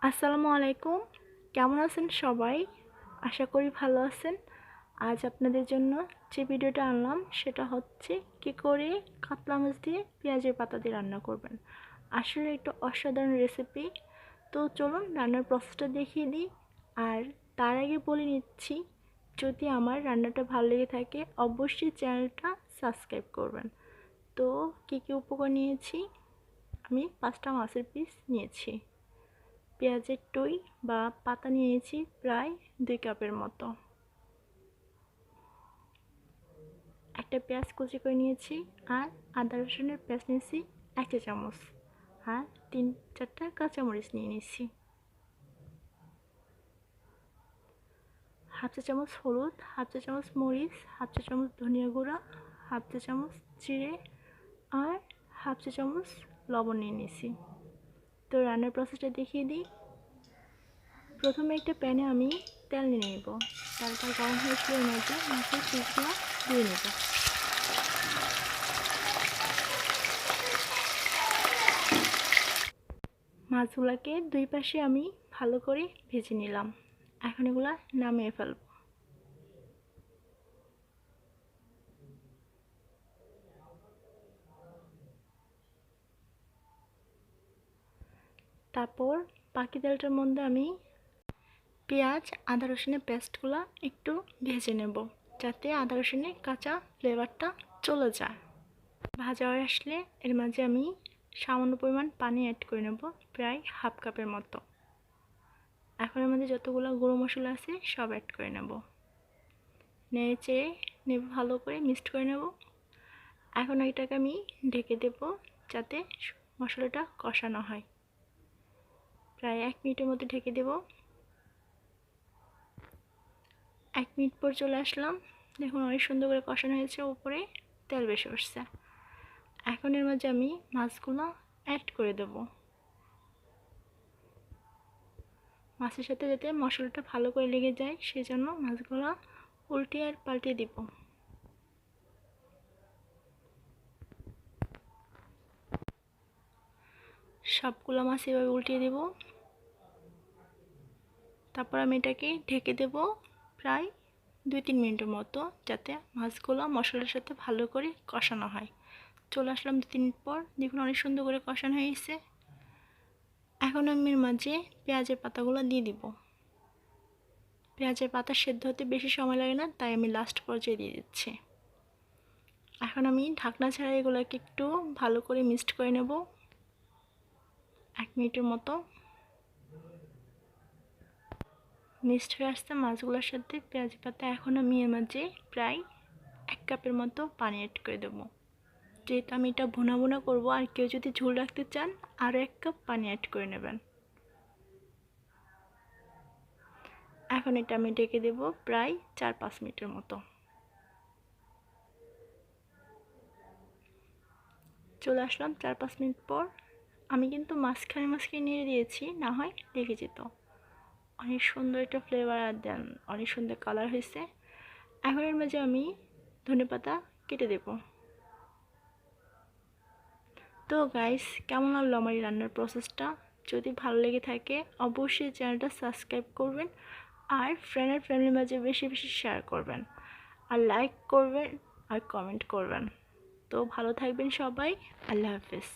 আসসালামু আলাইকুম। কেমন আছেন সবাই? আশা করি ভালো আছেন। আজ আপনাদের জন্য যে ভিডিওটা আনলাম সেটা হচ্ছে কি করে কাতলা মাছ দিয়ে পেঁয়াজের পাতা দিয়ে রান্না করবেন। আসলে একটা অসাধারণ রেসিপি। তো চলুন রান্নার প্রসেসটা দেখিয়ে দিই। আর তার আগে বলে নিচ্ছি, যদি আমার রান্নাটা ভালো লেগে থাকে অবশ্যই চ্যানেলটা সাবস্ক্রাইব করবেন। তো কী কী উপকরণ নিয়েছি? আমি 5টা মাছের পিস নিয়েছি। পেঁয়াজের টই বা পাতা নিয়েছি প্রায় 2 কাপের মতো। একটা পেঁয়াজ কুচি করে নিয়েছি আর আদা রসুনের পেস্ট নিয়েছি 1 চা চামচ আর 3-4টা কাঁচামরিচ নিয়ে নিয়েছি। হাফ চা চামচ হলুদ, হাফ চা চামচ মরিচ, হাফ চা চামচ ধনিয়া গুঁড়া, হাফ চা চামচ জিরে আর হাফ চা চামচ লবণ নিয়ে নিয়েছি। তো রান্নার প্রসেসটা দেখিয়ে দিই। প্রথমে একটা প্যানে আমি তেল নিয়ে নেব। তেলটা গরম হয়েছিল এর মধ্যে মাছের পিসগুলো দিয়ে নেব। মাছগুলোকে দুই পাশে আমি ভালো করে ভেজে নিলাম। এখন এগুলো নামিয়ে ফেলব। তারপর বাকি তেলটার মধ্যে আমি পেঁয়াজ আদা রসুনের পেস্টগুলো একটু ভেজে নেব, যাতে আদা রসুনের কাঁচা ফ্লেভারটা চলে যায়। ভাজা হয়ে আসলে এর মাঝে আমি সামান্য পরিমাণ পানি অ্যাড করে নেব, প্রায় হাফ কাপের মতো। এখন এর মধ্যে যতগুলো গুঁড়ো মশলা আছে সব অ্যাড করে নেব। নেড়ে চেড়ে নেব, ভালো করে মিক্সড করে নেব। এখন এটাকে আমি ঢেকে দেব, যাতে মশলাটা কষানো হয়। প্রায় 1 মিনিটের মতো ঢেকে দেব। 1 মিনিট পর চলে আসলাম। দেখুন অনেক সুন্দর করে কষানো হয়েছে, উপরে তেল বেশি উঠছে। এখন এর মাঝে আমি মাছগুলো অ্যাড করে দেব। মাছের সাথে যাতে মশলাটা ভালো করে লেগে যায় সেজন্য মাছগুলো উল্টিয়ে আর পাল্টিয়ে দিব। সবগুলো মাছ এভাবে উল্টিয়ে দেব। তারপর আমি এটাকে ঢেকে দেব প্রায় 2-3 মিনিটের মতো, যাতে মাছগুলো মশলার সাথে ভালো করে কষানো হয়। চলে আসলাম 2-3 মিনিট পর। দেখুন অনেক সুন্দর করে কষানো হয়ে গেছে। এখন আমি এর মাঝে পেঁয়াজের পাতাগুলো দিয়ে দিব। পেঁয়াজের পাতা সেদ্ধ হতে বেশি সময় লাগে না, তাই আমি লাস্ট পর্যায়ে দিয়ে দিচ্ছি। এখন আমি ঢাকনা ছাড়া এগুলোকে একটু ভালো করে মিক্সড করে নেব 1 মিনিটের মতো। মিক্সড হয়ে আসছে মাছগুলোর সাথে পেঁয়াজ পাতা। এখন আমি এর মাঝে প্রায় 1 কাপের মতো পানি অ্যাড করে দেবো। যেহেতু আমি এটা ভুনা ভুনা করবো, আর কেউ যদি ঝোল রাখতে চান আরও 1 কাপ পানি অ্যাড করে নেবেন। এখন এটা আমি ঢেকে দেব প্রায় 4-5 মিনিটের মতো। চলে আসলাম 4-5 মিনিট পর। আমি কিন্তু মাঝখানে নেড়ে দিয়েছি, না হয় লেগে যেত। অনেক সুন্দর একটা ফ্লেভার আর দেন অনেক সুন্দর কালার হয়েছে। এখন এর মাঝে আমি ধনেপাতা কেটে দেব। তো গাইস, কেমন লাগলো আমার এই রান্নার প্রসেসটা? যদি ভালো লেগে থাকে অবশ্যই চ্যানেলটা সাবস্ক্রাইব করবেন আর ফ্রেন্ড আর ফ্যামিলির মাঝে বেশি বেশি শেয়ার করবেন আর লাইক করবেন আর কমেন্ট করবেন। তো ভালো থাকবেন সবাই। আল্লাহ হাফেজ।